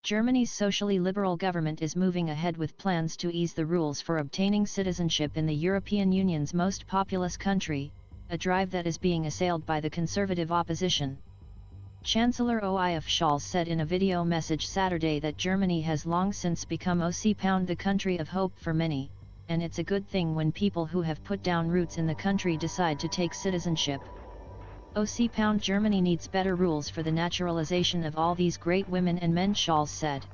Germany's socially liberal government is moving ahead with plans to ease the rules for obtaining citizenship in the European Union's most populous country, a drive that is being assailed by the conservative opposition. Chancellor OIaf Scholz said in a video message Saturday that Germany has long since become the country of hope for many, and it's a good thing when people who have put down roots in the country decide to take citizenship. Germany needs better rules for the naturalization of all these great women and men, Scholz said.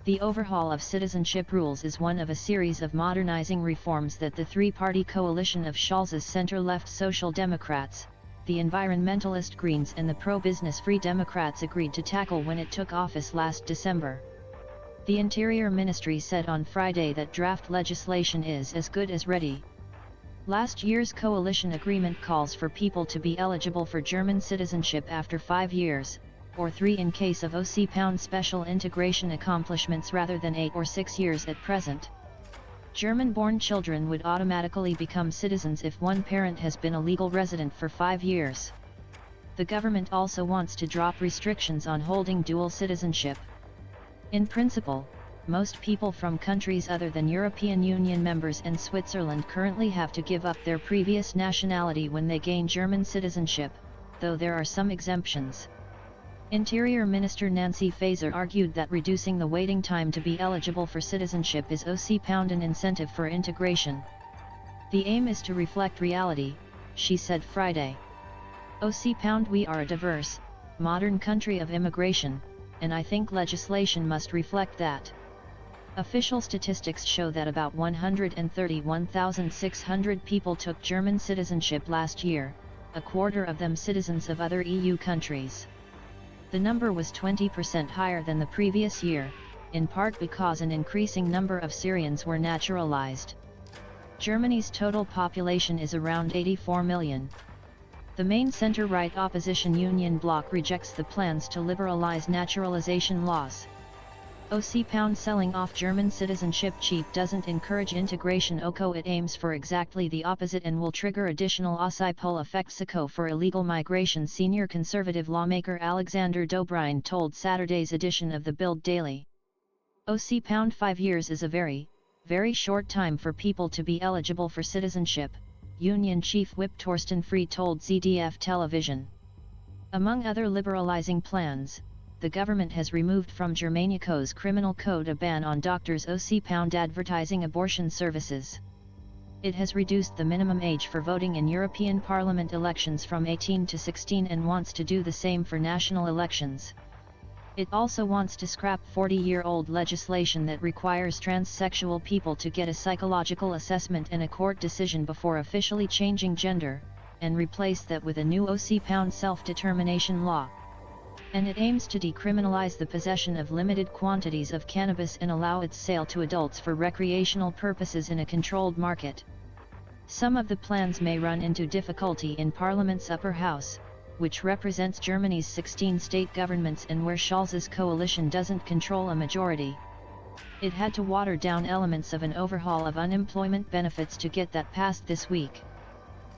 The overhaul of citizenship rules is one of a series of modernizing reforms that the three-party coalition of Scholz's center-left Social Democrats, the environmentalist Greens and the pro-business Free Democrats agreed to tackle when it took office last December. The Interior Ministry said on Friday that draft legislation is as good as ready. Last year's coalition agreement calls for people to be eligible for German citizenship after 5 years, or 3 in case of special integration accomplishments rather than 8 or 6 years at present. German-born children would automatically become citizens if one parent has been a legal resident for 5 years. The government also wants to drop restrictions on holding dual citizenship. In principle, most people from countries other than European Union members and Switzerland currently have to give up their previous nationality when they gain German citizenship, though there are some exemptions. Interior Minister Nancy Faeser argued that reducing the waiting time to be eligible for citizenship is an incentive for integration. The aim is to reflect reality, she said Friday. We are a diverse, modern country of immigration, and I think legislation must reflect that. Official statistics show that about 131,600 people took German citizenship last year, a quarter of them citizens of other EU countries. The number was 20% higher than the previous year, in part because an increasing number of Syrians were naturalized. Germany's total population is around 84 million. The main center-right opposition Union bloc rejects the plans to liberalize naturalization laws. Selling off German citizenship cheap doesn't encourage integration. It aims for exactly the opposite and will trigger additional pull effects for illegal migration, senior conservative lawmaker Alexander Dobrynin told Saturday's edition of the Bild Daily. 5 years is a very, very short time for people to be eligible for citizenship, Union Chief Whip Torsten Frey told ZDF television. Among other liberalizing plans, the government has removed from Germanico's criminal code a ban on doctors advertising abortion services. It has reduced the minimum age for voting in European Parliament elections from 18 to 16 and wants to do the same for national elections. It also wants to scrap 40-year-old legislation that requires transsexual people to get a psychological assessment and a court decision before officially changing gender, and replace that with a new self-determination law. And it aims to decriminalize the possession of limited quantities of cannabis and allow its sale to adults for recreational purposes in a controlled market. Some of the plans may run into difficulty in Parliament's upper house, which represents Germany's 16 state governments and where Scholz's coalition doesn't control a majority. It had to water down elements of an overhaul of unemployment benefits to get that passed this week.